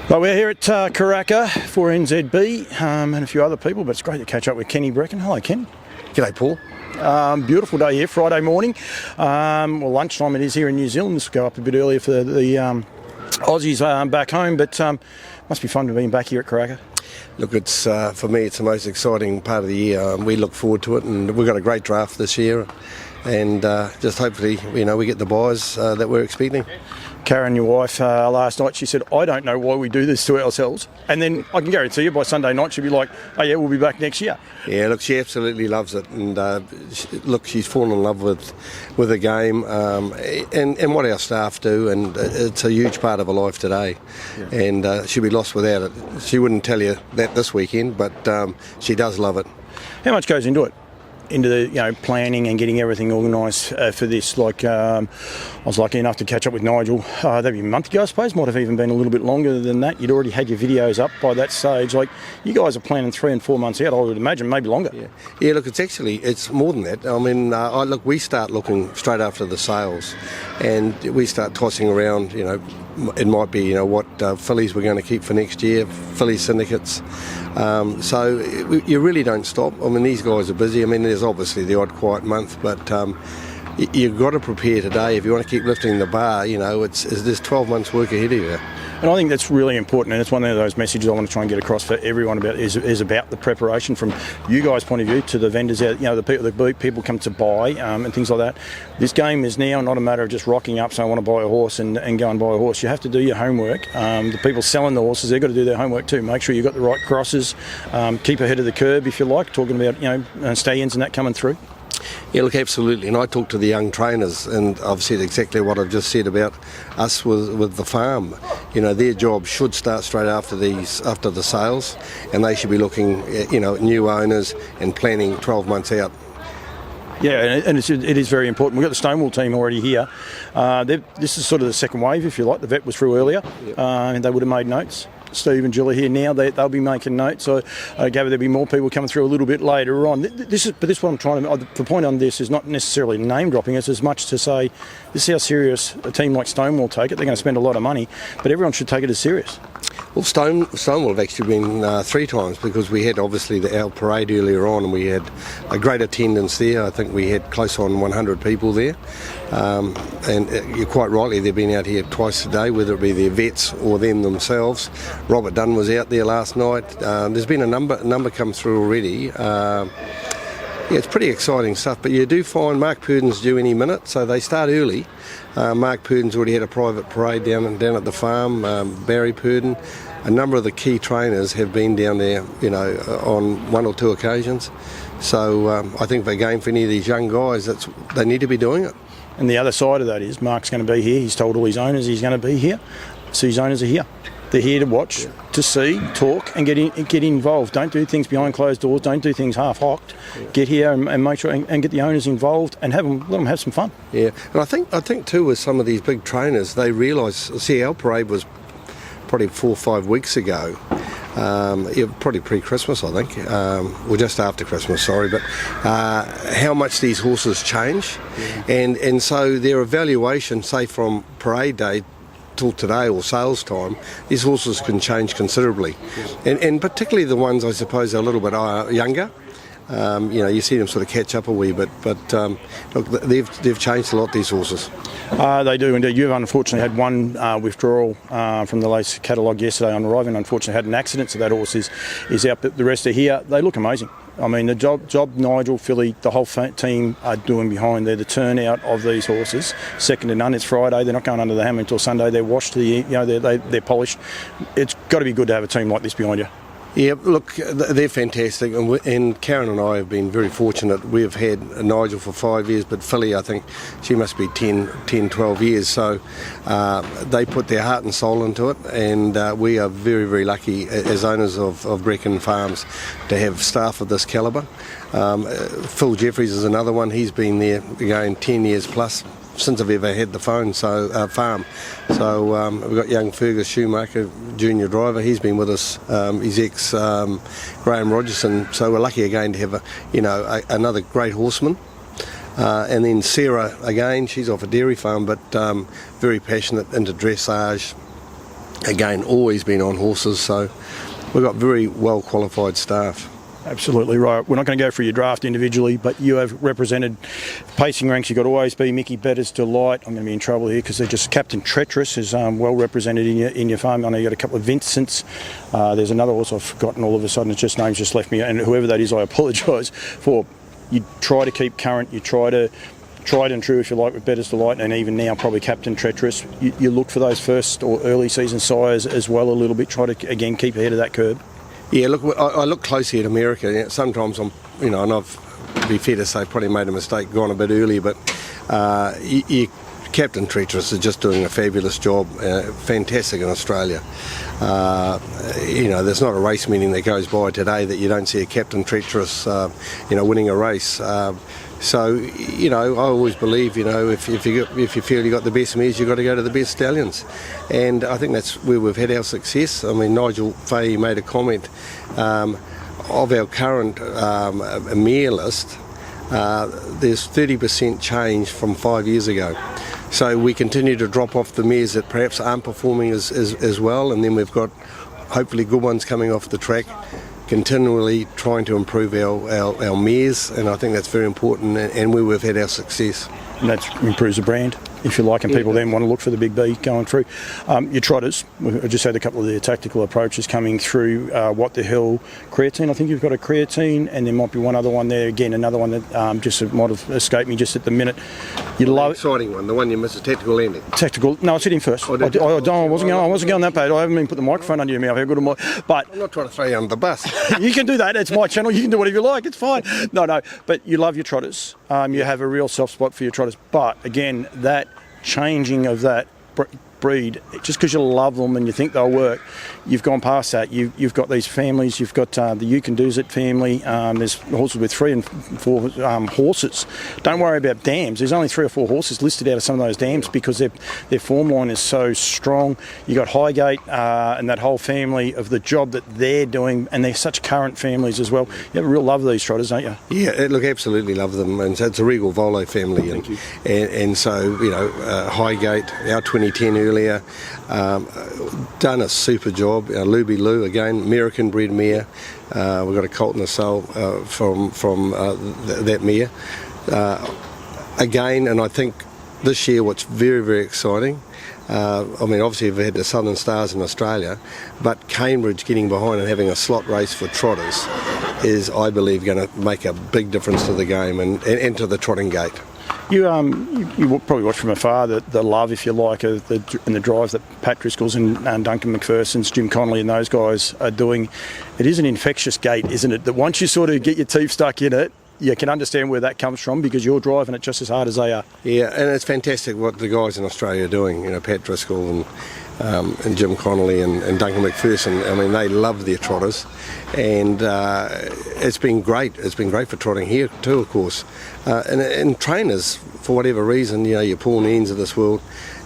Well, we're here at Karaka for NZB and a few other people, but it's great to catch up with Ken Breckon. Hello, Ken. G'day, Paul. Beautiful day here, Friday morning. Well, lunchtime it is here in New Zealand. This will go up a bit earlier for the Aussies back home, but must be fun to be back here at Karaka. Look, it's for me, it's the most exciting part of the year. We look forward to it, and we've got a great draft this year, and just hopefully, we get the buys that we're expecting. Karen, your wife, last night, she said, I don't know why we do this to ourselves. And then I can guarantee you by Sunday night she'll be like, oh yeah, we'll be back next year. Yeah, look, she absolutely loves it. And she's fallen in love with the game and what our staff do. And it's a huge part of her life today. Yeah. And she'll be lost without it. She wouldn't tell you that this weekend, but she does love it. How much goes into it? Into the planning and getting everything organised for this. Like I was lucky enough to catch up with Nigel. That'd be a month ago, I suppose. Might have even been a little bit longer than that. You'd already had your videos up by that stage. Like you guys are planning 3 and 4 months out. I would imagine maybe longer. Yeah. Look, it's more than that. I mean, we start looking straight after the sales, and we start tossing around. It might be what fillies we're going to keep for next year, filly syndicates. So you really don't stop. I mean, these guys are busy. I mean, there's obviously the odd quiet month, but you've got to prepare today if you want to keep lifting the bar. There's 12 months work ahead of you. And I think that's really important, and it's one of those messages I want to try and get across for everyone about is about the preparation from you guys' point of view to the vendors out, the people come to buy and things like that. This game is now not a matter of just rocking up, so I want to buy a horse and go and buy a horse. You have to do your homework. The people selling the horses, they've got to do their homework too. Make sure you've got the right crosses, keep ahead of the curve if you like, talking about stallions and that coming through. Yeah, look, absolutely. And I talked to the young trainers, and I've said exactly what I've just said about us with the farm. Their job should start straight after the sales, and they should be looking at, new owners and planning 12 months out. Yeah, and it is very important. We've got the Stonewall team already here. This is sort of the second wave, if you like. The vet was through earlier, and they would have made notes. Steve and Jill are here now. They'll be making notes. So I gather there'll be more people coming through a little bit later on. What I'm trying to. The point on this is not necessarily name dropping. It's as much to say this is how serious a team like Stonewall take it. They're going to spend a lot of money, but everyone should take it as serious. Well, Stonewall have actually been 3 times because we had obviously our parade earlier on, and we had a great attendance there. I think we had close on 100 people there, and you're quite rightly they've been out here twice a day, whether it be their vets or them themselves. Robert Dunn was out there last night. There's been a number come through already. It's pretty exciting stuff, but you do find Mark Purden's due any minute, so they start early. Mark Purden's already had a private parade down at the farm. Barry Purden, a number of the key trainers have been down there, on 1 or 2 occasions. So I think if they're game for any of these young guys, they need to be doing it. And the other side of that is Mark's going to be here. He's told all his owners he's going to be here, so his owners are here. They're here to watch, to see, talk, and get involved. Don't do things behind closed doors. Don't do things half-hocked. Get here and make sure and get the owners involved and let them have some fun. Yeah, and I think too with some of these big trainers, they realise. See, our parade was probably 4 or 5 weeks ago. Probably pre-Christmas, I think, or just after Christmas. Sorry, but how much these horses change, and so their evaluation, say from parade day till today or sales time, these horses can change considerably, and particularly the ones I suppose are a little bit younger. You see them sort of catch up a wee bit, but look, they've changed a lot, these horses. They do indeed. You've unfortunately had one withdrawal from the lace catalogue yesterday on arriving. Unfortunately had an accident, so that horse is out, but the rest are here. They look amazing. I mean, the job Nigel, Philly, the whole team are doing behind there, the turnout of these horses, second to none. It's Friday. They're not going under the hammer until Sunday. They're washed. They're polished. It's got to be good to have a team like this behind you. Yeah, look, they're fantastic, and Karen and I have been very fortunate. We've had Nigel for 5 years, but Philly, I think she must be 10, 12 years, so they put their heart and soul into it, and we are very, very lucky as owners of Breckon Farms to have staff of this calibre. Phil Jeffries is another one. He's been there, again, 10 years plus, since I've ever had the farm. So we've got young Fergus Schumacher, junior driver. He's been with us. He's ex Graham Rogerson. So we're lucky again to have another great horseman. And then Sarah again. She's off a dairy farm, but very passionate into dressage. again, always been on horses, so we've got very well qualified staff. Absolutely right. We're not going to go through your draft individually, but you have represented pacing ranks. You've got to always be Mickey Better's Delight. I'm going to be in trouble here because they're just Captain Treacherous is well represented in your farm. I know you've got a couple of Vincents. There's another horse I've forgotten all of a sudden. It's just names just left me, and whoever that is, I apologise for. You try to keep current. You try to tried and true, if you like, with Better's Delight, and even now probably Captain Treacherous. You look for those first or early season sires as well a little bit. Try to again keep ahead of that curve. Yeah, look, I look closely at America. Sometimes and I've, to be fair to say, probably made a mistake, gone a bit early, but Captain Treacherous is just doing a fabulous job, fantastic in Australia. There's not a race meeting that goes by today that you don't see a Captain Treacherous, winning a race. I always believe, if you feel you got the best mares, you've got to go to the best stallions. And I think that's where we've had our success. I mean, Nigel Fahey made a comment of our current mare list, there's 30% change from 5 years ago. So we continue to drop off the mares that perhaps aren't performing as well, and then we've got hopefully good ones coming off the track, continually trying to improve our mares, and I think that's very important, and where we've had our success. And that improves the brand, if you like, and people then want to look for the big B going through. Your trotters, I just had a couple of their tactical approaches coming through. What the Hell creatine, I think you've got a creatine, and there might be one other one there, again, another one that just might have escaped me just at the minute. You love exciting one, the one you missed, a tactical landing. Tactical, no, I said him first. I wasn't going that bad. I haven't even put the microphone under your mouth. How good am I? But I'm not trying to throw you under the bus. You can do that. It's my channel. You can do whatever you like. It's fine. No. But you love your trotters. You have a real soft spot for your trotters. But again, that changing of that breed, just because you love them and you think they'll work, you've gone past that. You've got these families. You've got the You Can Do's It family. There's horses with 3 and 4 horses. Don't worry about dams. There's only 3 or 4 horses listed out of some of those dams because their form line is so strong. You got Highgate and that whole family of the job that they're doing, and they're such current families as well. You have a real love of these trotters, don't you? Yeah, look, absolutely love them, and so it's a Regal Volo family, and so Highgate, our 2010 earlier, done a super job. Luby Lou, again, American bred mare. We've got a colt in the cell from that mare. Again, and I think this year what's very, very exciting, obviously we've had the Southern Stars in Australia, but Cambridge getting behind and having a slot race for trotters is, I believe, going to make a big difference to the game and to the trotting gate. You probably watch from afar the love, if you like, and the drive that Pat Driscoll's and Duncan McPherson's, Jim Connolly and those guys are doing. It is an infectious gait, isn't it? That once you sort of get your teeth stuck in it, you can understand where that comes from because you're driving it just as hard as they are. Yeah, and it's fantastic what the guys in Australia are doing. Pat Driscoll and Jim Connolly and Duncan McPherson. I mean, they love their trotters, and it's been great. It's been great for trotting here too, of course. And trainers, for whatever reason, your Paul Neens of this world,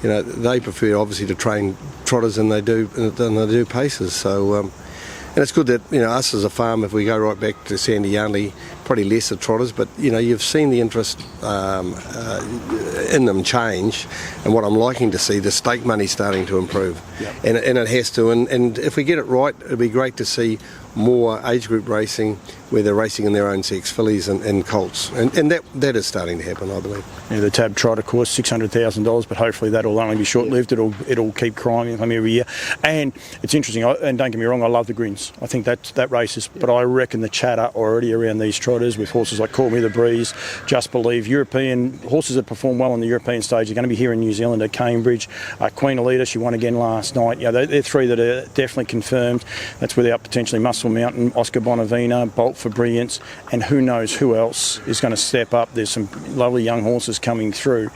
they prefer obviously to train trotters than they do pacers. So. And it's good that, us as a farm, if we go right back to Sandy Yardley, probably lesser trotters, but, you've seen the interest in them change, and what I'm liking to see, the stake money starting to improve. Yep. And it has to, and if we get it right, it'd be great to see more age group racing where they're racing in their own sex, fillies and colts, and that is starting to happen, I believe. Yeah, the Tab Trot, of course, $600,000, but hopefully that'll only be short-lived. It'll keep climbing every year, and it's interesting. And don't get me wrong, I love the grins. I think that race is, but I reckon the chatter already around these trotters with horses like Call Me the Breeze, Just Believe, European horses that perform well on the European stage are going to be here in New Zealand at Cambridge. Queen Alita, she won again last night. They're 3 that are definitely confirmed. That's without potentially Muscle Mountain, Oscar Bonavina, Bolt for Brilliance, and who knows who else is going to step up. There's some lovely young horses coming through.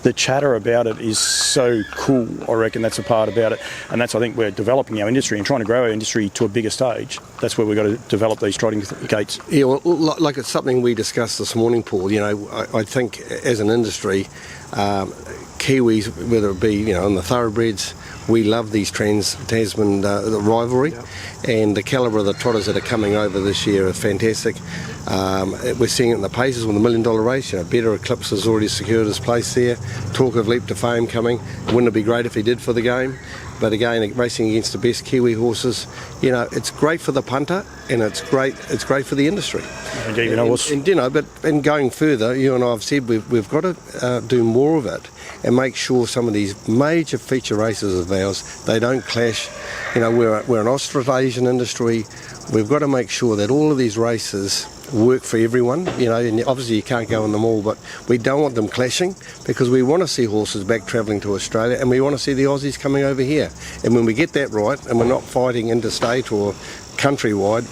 The chatter about it is so cool. I reckon that's a part about it, and that's, I think, we're developing our industry and trying to grow our industry to a bigger stage. That's where we've got to develop these trotting gates. Yeah, well, like it's something we discussed this morning, Paul. I think as an industry, Kiwis, whether it be in the thoroughbreds, we love these Tasman rivalry, and the calibre of the trotters that are coming over this year are fantastic. We're seeing it in the paces with the $1 million race. Better Eclipse has already secured his place there. Talk of Leap to Fame coming. Wouldn't it be great if he did for the game? but again, racing against the best Kiwi horses, you know, it's great for the punter and it's great for the industry. And going further, you and I have said we've got to do more of it and make sure some of these major feature races of ours, they don't clash. You know, we're an Australasian industry. We've got to make sure that all of these races work for everyone, you know, and obviously you can't go in them all, but we don't want them clashing because we want to see horses back travelling to Australia and we want to see the Aussies coming over here. And when we get that right and we're not fighting interstate or countrywide,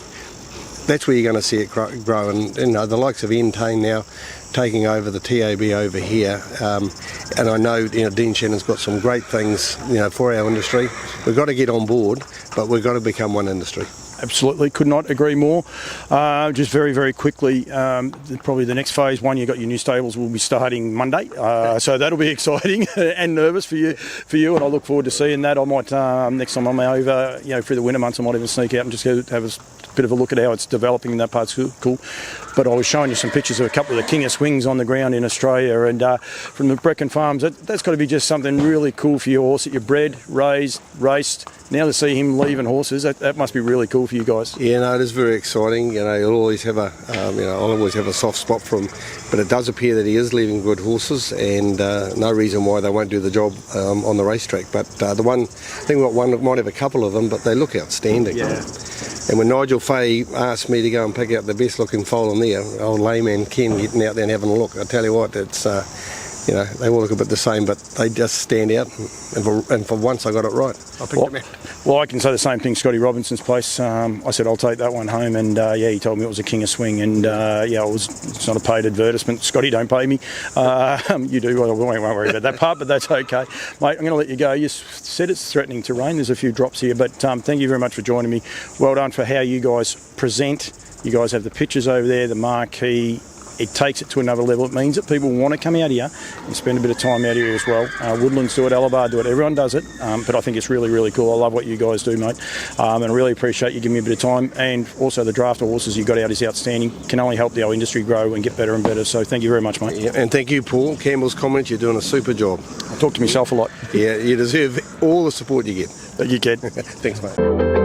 that's where you're going to see it grow. And you know, the likes of Entane now taking over the TAB over here, and I know, you know, Dean Shannon's got some great things, you know, for our industry. We've got to get on board, but we've got to become one industry. Absolutely, could not agree more. Just very, very quickly, probably the next phase one, you've got your new stables will be starting Monday, so that'll be exciting and nervous for you, and I look forward to seeing that. I might, next time I'm over, you know, through the winter months, I might even sneak out and just have a bit of a look at how it's developing. That part's cool. But I was showing you some pictures of a couple of the King of Swings on the ground in Australia, and from the Breckon Farms, that's got to be just something really cool for your horse that you bred, raised, raced. Now to see him leaving horses, that must be really cool for you guys. Yeah, no, it is very exciting. You know, you'll always have I'll always have a soft spot for him, but it does appear that he is leaving good horses, and no reason why they won't do the job on the racetrack. But the one thing, one might have a couple of them, but they look outstanding. Yeah. And when Nigel Fahey asked me to go and pick out the best looking foal in there, old layman Ken getting out there and having a look, I tell you what, it's you know, they all look a bit the same, but they just stand out. And for once, I got it right. I picked them out. Well, I can say the same thing. Scotty Robinson's place. I said I'll take that one home, and yeah, he told me it was a King of Swing, and yeah, it's not a paid advertisement. Scotty, don't pay me. You do. Well, I won't worry about that part, but that's okay, mate. I'm going to let you go. You said it's threatening to rain. There's a few drops here, but thank you very much for joining me. Well done for how you guys present. You guys have the pictures over there, the marquee. It takes it to another level. It means that people want to come out here and spend a bit of time out here as well. Woodlands do it, Alabar do it, everyone does it, but I think it's really, really cool. I love what you guys do, mate, and I really appreciate you giving me a bit of time. And also the draft of horses you got out is outstanding. Can only help the whole industry grow and get better and better. So thank you very much, mate. Yeah, and thank you, Paul. Campbell's comment, you're doing a super job. I talk to myself a lot. Yeah, you deserve all the support you get. That you get. Thanks, mate.